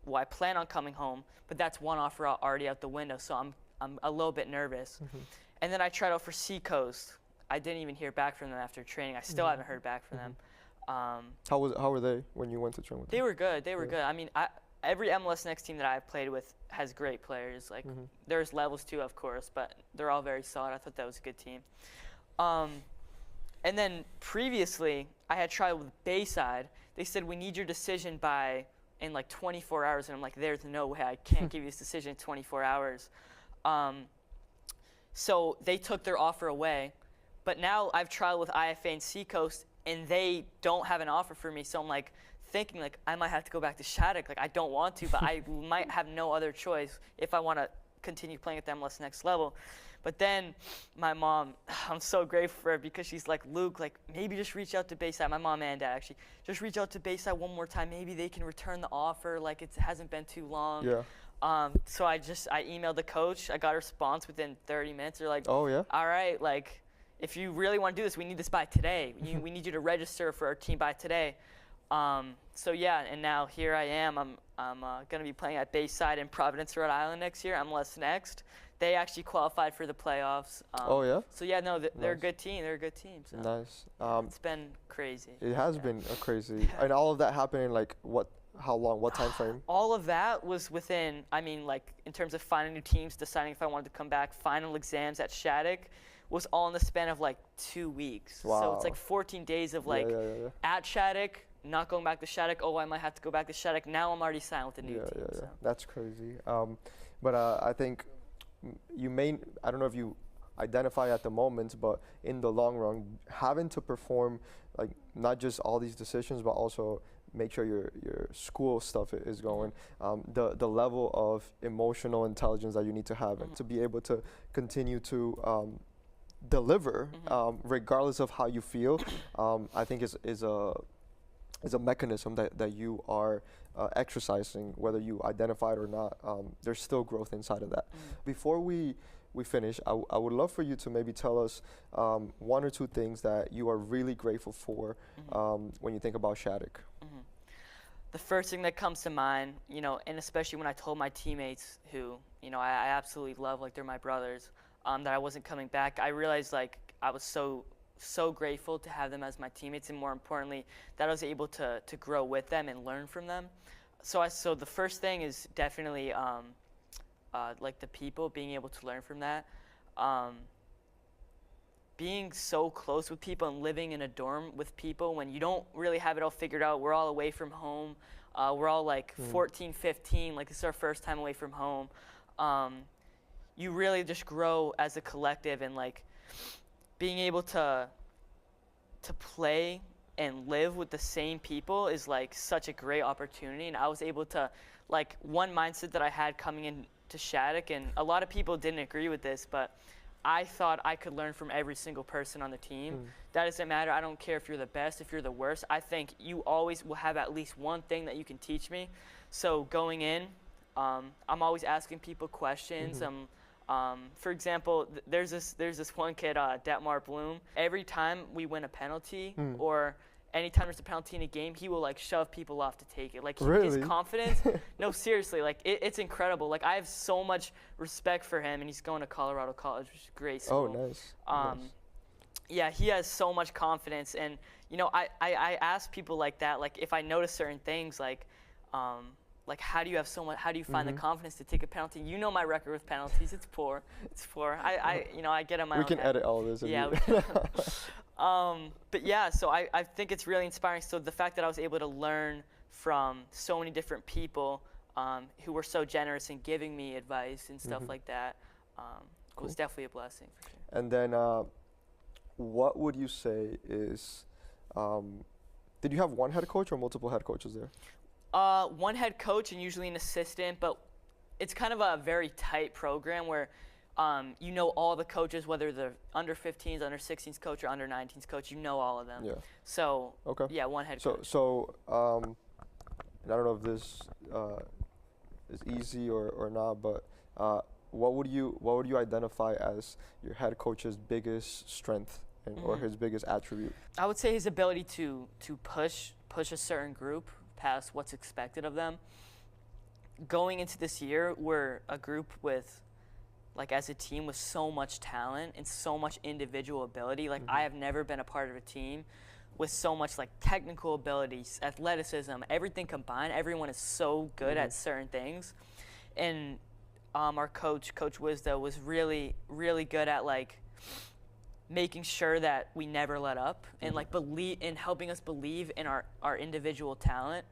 Speaker 2: Well, I plan on coming home, but that's one offer already out the window, so I'm a little bit nervous. And then I tried out for Seacoast, I didn't even hear back from them after training. I still haven't heard back from them.
Speaker 1: How were they when you went to train with them?
Speaker 2: They were good. They were good. I mean, every MLS Next team that I've played with has great players. Like, there's levels too, of course, but they're all very solid. I thought that was a good team. And then previously, I had tried with Bayside. They said, we need your decision in like 24 hours. And I'm like, there's no way. I can't give you this decision in 24 hours. So they took their offer away. But now I've tried with IFA and Seacoast, and they don't have an offer for me. So I'm like thinking, like, I might have to go back to Shattuck. Like, I don't want to, but I might have no other choice if I want to continue playing at the MLS Next level. But then my mom, I'm so grateful for her, because she's like, Luke, like, maybe just reach out to Bayside. My mom and dad, actually. Just reach out to Bayside one more time. Maybe they can return the offer. Like, it hasn't been too long.
Speaker 1: Yeah.
Speaker 2: So I emailed the coach. I got a response within 30 minutes. They're like,
Speaker 1: oh, yeah?
Speaker 2: All right, like, if you really want to do this, we need this by today. We need you to register for our team by today. So yeah, and now here I am. I'm going to be playing at Bayside in Providence, Rhode Island next year. MLS Next. They actually qualified for the playoffs.
Speaker 1: Oh, yeah?
Speaker 2: So yeah, no, they're a good team. They're a good team. So.
Speaker 1: Nice.
Speaker 2: It's been crazy.
Speaker 1: It has been crazy. And all of that happened in like how long? What time frame?
Speaker 2: All of that was within, I mean, like, in terms of finding new teams, deciding if I wanted to come back, final exams at Shattuck, was all in the span of like 2 weeks.
Speaker 1: Wow.
Speaker 2: So it's like 14 days of like at Shattuck, not going back to Shattuck. Oh, I might have to go back to Shattuck. Now I'm already signed with a new team. So.
Speaker 1: That's crazy. But I think I don't know if you identify at the moment, but in the long run, having to perform like not just all these decisions, but also make sure your school stuff is going, the level of emotional intelligence that you need to have, and to be able to continue to deliver, regardless of how you feel, I think is a mechanism that you are exercising, whether you identify it or not. There's still growth inside of that. Before we finish, I would love for you to maybe tell us one or two things that you are really grateful for when you think about Shattuck.
Speaker 2: The first thing that comes to mind, and especially when I told my teammates, who, I absolutely love, like, they're my brothers, that I wasn't coming back, I realized, like, I was so grateful to have them as my teammates, and more importantly, that I was able to grow with them and learn from them. So the first thing is definitely like the people, being able to learn from that. Being so close with people and living in a dorm with people when you don't really have it all figured out. We're all away from home. We're all like 14, 15, like this is our first time away from home. You really just grow as a collective, and like being able to play and live with the same people is like such a great opportunity. And I was able to, like, one mindset that I had coming into Shattuck, and a lot of people didn't agree with this, but I thought I could learn from every single person on the team. That doesn't matter. I don't care if you're the best, if you're the worst. I think you always will have at least one thing that you can teach me. So going in, I'm always asking people questions. For example, there's this one kid, Detmar Bloom. Every time we win a penalty or anytime there's a penalty in a game, he will like shove people off to take it. Like his confidence. No, seriously, like it's incredible. Like I have so much respect for him, and he's going to Colorado College, which is a great school.
Speaker 1: Oh, nice.
Speaker 2: Nice. Yeah, he has so much confidence, and I ask people like that, like if I notice certain things, like how do you have so much? How do you find the confidence to take a penalty? You know my record with penalties. It's poor. It's poor. I get on my own.
Speaker 1: We can edit all this.
Speaker 2: Yeah. But yeah, so I think it's really inspiring. So the fact that I was able to learn from so many different people who were so generous in giving me advice and stuff like that was definitely a blessing for sure.
Speaker 1: And then what would you say is, did you have one head coach or multiple head coaches there?
Speaker 2: One head coach and usually an assistant, but it's kind of a very tight program where all the coaches, whether the under 15s, under 16s coach, or under 19s coach, all of them. Yeah. So, yeah, one head coach.
Speaker 1: So, and I don't know if this is easy or not, but what would you identify as your head coach's biggest strength or his biggest attribute?
Speaker 2: I would say his ability to push a certain group past what's expected of them. Going into this year, we're a group with like as a team with so much talent and so much individual ability. Like I have never been a part of a team with so much like technical abilities, athleticism, everything combined. Everyone is so good at certain things. And our coach, Coach Wisda, was really, really good at like making sure that we never let up and like believe in helping us believe in our individual talent.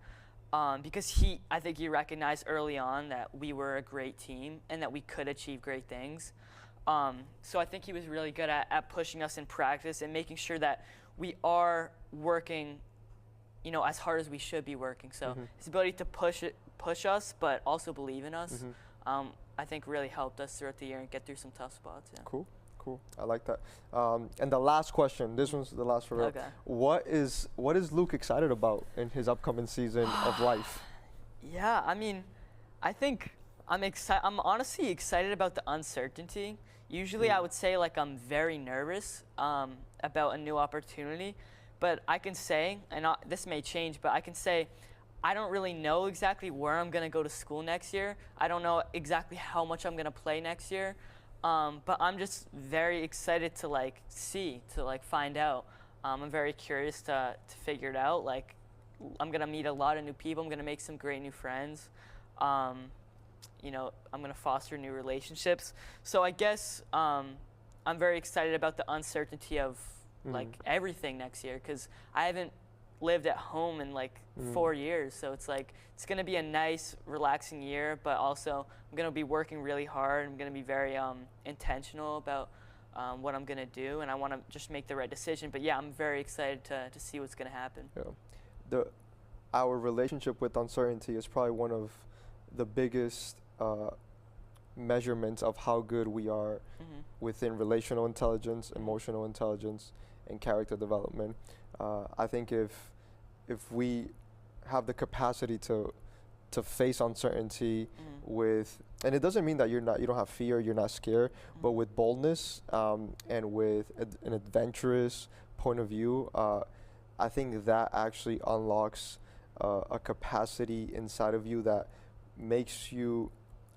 Speaker 2: Because I think he recognized early on that we were a great team and that we could achieve great things. So I think he was really good at pushing us in practice and making sure that we are working, as hard as we should be working. So his ability to push us, but also believe in us, I think really helped us throughout the year and get through some tough spots. Yeah.
Speaker 1: Cool. I like that. And the last question, this one's the last for real.
Speaker 2: Okay.
Speaker 1: What is Luke excited about in his upcoming season of life?
Speaker 2: Yeah, I mean, I think I'm honestly excited about the uncertainty. Usually I would say like I'm very nervous about a new opportunity, but I can say, and this may change, but I can say I don't really know exactly where I'm going to go to school next year. I don't know exactly how much I'm going to play next year. But I'm just very excited to like find out. I'm very curious to figure it out. Like, I'm gonna meet a lot of new people. I'm gonna make some great new friends. I'm gonna foster new relationships. So I guess I'm very excited about the uncertainty of like everything next year, because I haven't lived at home in like 4 years. So it's like it's gonna be a nice, relaxing year, but also I'm gonna be working really hard. I'm gonna be very intentional about what I'm gonna do, and I want to just make the right decision. But yeah, I'm very excited to see what's gonna happen.
Speaker 1: Yeah, our relationship with uncertainty is probably one of the biggest measurements of how good we are within relational intelligence, emotional intelligence, and character development. I think if we have the capacity to face uncertainty with, and it doesn't mean that you don't have fear, you're not scared, but with boldness and with an adventurous point of view, I think that actually unlocks a capacity inside of you that makes you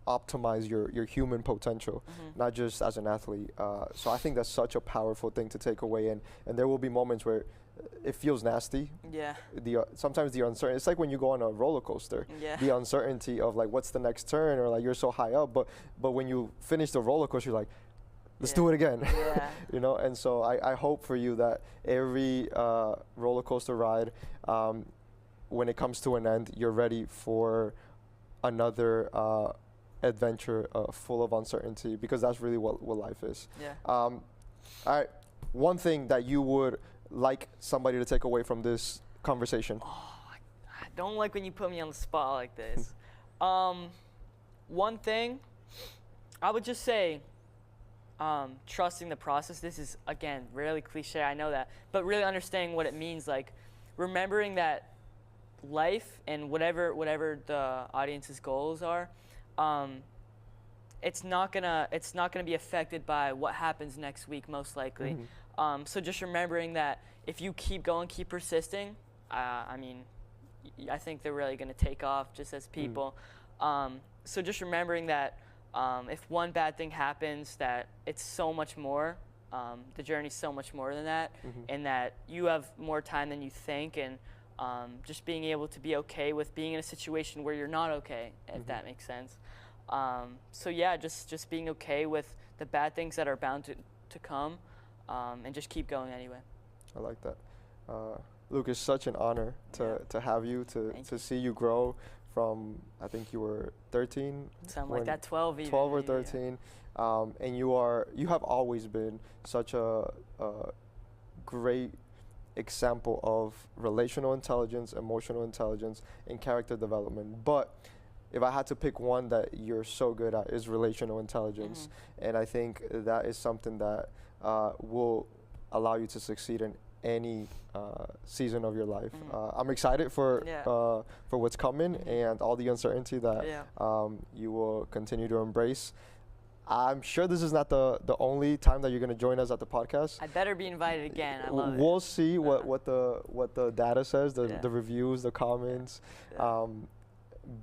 Speaker 1: optimize your human potential, not just as an athlete. So I think that's such a powerful thing to take away, and there will be moments where it feels nasty.
Speaker 2: Yeah.
Speaker 1: Sometimes the uncertainty, it's like when you go on a roller coaster.
Speaker 2: Yeah.
Speaker 1: The uncertainty of like what's the next turn, or like you're so high up, but when you finish the roller coaster, you're like, let's do it again.
Speaker 2: Yeah.
Speaker 1: And so I hope for you that every roller coaster ride, when it comes to an end, you're ready for another adventure full of uncertainty, because that's really what life is.
Speaker 2: Yeah.
Speaker 1: All right, one thing that you would like somebody to take away from this conversation?
Speaker 2: I don't like when you put me on the spot like this. One thing, I would just say trusting the process. This is, again, really cliche, I know that, but really understanding what it means, like remembering that life and whatever the audience's goals are, it's not gonna be affected by what happens next week, most likely. So just remembering that if you keep going, keep persisting, I think they're really gonna take off just as people. So just remembering that if one bad thing happens, that it's so much more. The journey's so much more than that, and that you have more time than you think, and just being able to be okay with being in a situation where you're not okay, if that makes sense. So yeah, just being okay with the bad things that are bound to come, and just keep going anyway.
Speaker 1: I like that. Luke, it's such an honor to have you, to see you grow from, I think you were 13?
Speaker 2: Something like that, 12 even.
Speaker 1: 12 or 13. Yeah. And you have always been such a great example of relational intelligence, emotional intelligence, and character development. But if I had to pick one that you're so good at, is relational intelligence. And I think that is something that will allow you to succeed in any season of your life. I'm excited for what's coming and all the uncertainty that you will continue to embrace. I'm sure this is not the only time that you're going to join us at the podcast.
Speaker 2: I better be invited again. I love it.
Speaker 1: We'll see what the data says, the reviews, the comments.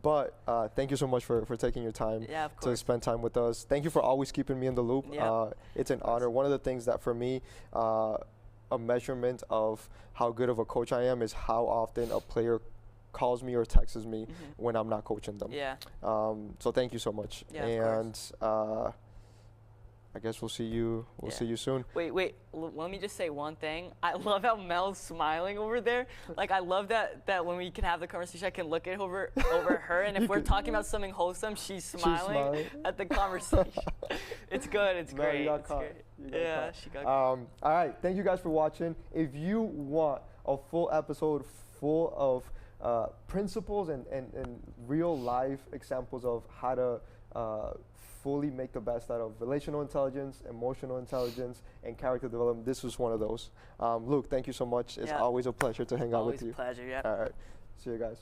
Speaker 1: But thank you so much for taking your time
Speaker 2: Yeah, of
Speaker 1: to
Speaker 2: course.
Speaker 1: spend time with us. Thank you for always keeping me in the loop.
Speaker 2: Yeah,
Speaker 1: It's an honor. One of the things that for me, a measurement of how good of a coach I am is how often a player calls me or texts me when I'm not coaching them.
Speaker 2: Yeah.
Speaker 1: So thank you so much.
Speaker 2: Yeah, of
Speaker 1: And I guess we'll see you. We'll see you soon.
Speaker 2: Wait. Let me just say one thing. I love how Mel's smiling over there. Like, I love that when we can have the conversation, I can look at over her, and if we're talking about something wholesome, she's smiling at the conversation. It's good. It's great.
Speaker 1: You got
Speaker 2: it's
Speaker 1: caught.
Speaker 2: great.
Speaker 1: You got
Speaker 2: Yeah,
Speaker 1: caught.
Speaker 2: she got caught.
Speaker 1: All right. Thank you guys for watching. If you want a full episode full of principles and real life examples of how to fully make the best out of relational intelligence, emotional intelligence, and character development, this was one of those. Luke, thank you so much. It's always a pleasure to hang out with you.
Speaker 2: Always a pleasure, yeah.
Speaker 1: All right. See you guys.